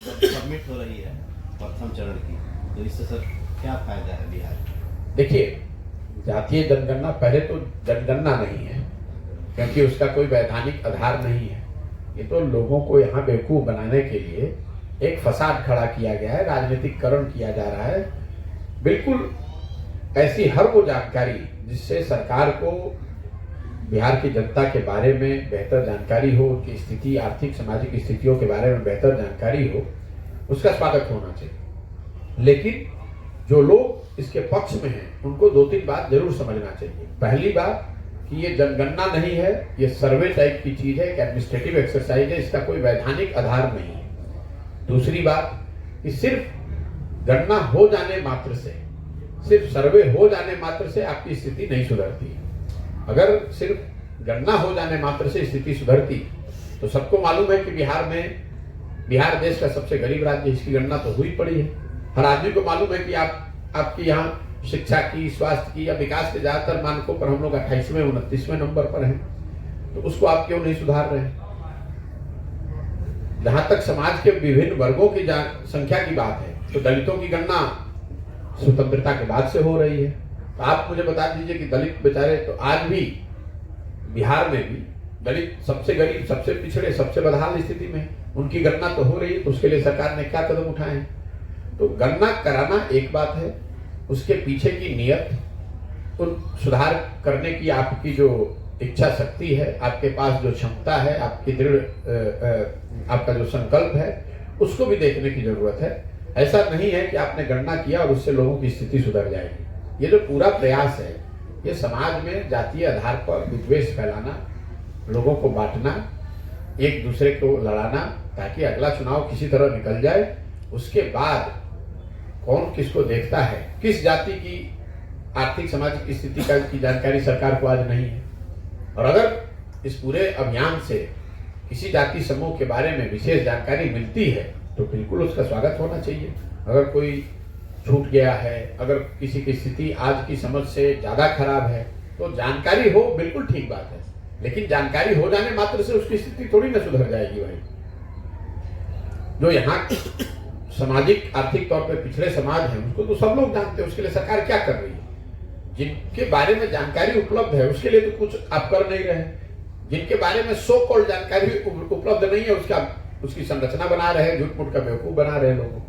Submit हो रही है प्रथम चरण की, तो इससे सर क्या फायदा है बिहार? देखिए, जातीय जनगणना पहले तो जनगणना नहीं है, क्योंकि उसका कोई वैधानिक आधार नहीं है। ये तो लोगों को यहाँ बेवकूफ बनाने के लिए एक फसाद खड़ा किया गया है, राजनीतिकरण किया जा रहा है। बिल्कुल ऐसी हर वो जानकारी जिससे सरकार को बिहार की जनता के बारे में बेहतर जानकारी हो, उनकी स्थिति, आर्थिक सामाजिक स्थितियों के बारे में बेहतर जानकारी हो, उसका स्वागत होना चाहिए। लेकिन जो लोग इसके पक्ष में हैं, उनको दो तीन बात जरूर समझना चाहिए। पहली बात कि ये जनगणना नहीं है, ये सर्वे टाइप की चीज है, एक एडमिनिस्ट्रेटिव एक्सरसाइज है, इसका कोई वैधानिक आधार नहीं है। दूसरी बात कि सिर्फ गणना हो जाने मात्र से, सिर्फ सर्वे हो जाने मात्र से आपकी स्थिति नहीं सुधरती है। अगर सिर्फ गणना हो जाने मात्र से स्थिति सुधरती, तो सबको मालूम है कि बिहार देश का सबसे गरीब राज्य, इसकी गणना तो हुई पड़ी है। हर आदमी को मालूम है कि आपकी यहाँ शिक्षा की, स्वास्थ्य की या विकास के ज्यादातर मानकों पर हम लोग 28वें 29वें नंबर पर हैं, तो उसको आप क्यों नहीं सुधार रहे हैं? जहां तक समाज के विभिन्न वर्गों की संख्या की बात है, तो दलितों की गणना स्वतंत्रता के बाद से हो रही है। तो आप मुझे बता दीजिए कि दलित बेचारे तो आज भी बिहार में भी दलित सबसे गरीब, सबसे पिछड़े, सबसे बदहाल स्थिति में, उनकी गणना तो हो रही है। तो उसके लिए सरकार ने क्या कदम उठाए हैं? तो गणना कराना एक बात है, उसके पीछे की नियत, उन सुधार करने की आपकी जो इच्छा शक्ति है, आपके पास जो क्षमता है, आपकी दृढ़ आपका जो संकल्प है, उसको भी देखने की जरूरत है। ऐसा नहीं है कि आपने गणना किया और उससे लोगों की स्थिति सुधर जाएगी। ये जो पूरा प्रयास है, ये समाज में जातीय आधार पर विद्वेष फैलाना, लोगों को बांटना, एक दूसरे को लड़ाना, ताकि अगला चुनाव किसी तरह निकल जाए। उसके बाद कौन किसको देखता है, किस जाति की आर्थिक सामाजिक स्थिति की जानकारी सरकार को आज नहीं है। और अगर इस पूरे अभियान से किसी जाति समूह के बारे में विशेष जानकारी मिलती है, तो बिल्कुल उसका स्वागत होना चाहिए। अगर कोई छूट गया है, अगर किसी की स्थिति आज की समझ से ज्यादा खराब है, तो जानकारी हो, बिल्कुल ठीक बात है। लेकिन जानकारी हो जाने मात्र से उसकी स्थिति थोड़ी ना सुधर जाएगी भाई। जो यहाँ सामाजिक आर्थिक तौर पे पिछड़े समाज है, उसको तो सब लोग जानते हैं। उसके लिए सरकार क्या कर रही है? जिनके बारे में जानकारी उपलब्ध है, उसके लिए तो कुछ आप कर नहीं रहे। जिनके बारे में सो कॉल्ड जानकारी उपलब्ध नहीं है, उसकी संरचना बना रहे हैं, झूठ मूठ का बेवकूफ बना रहे हैं लोगों को।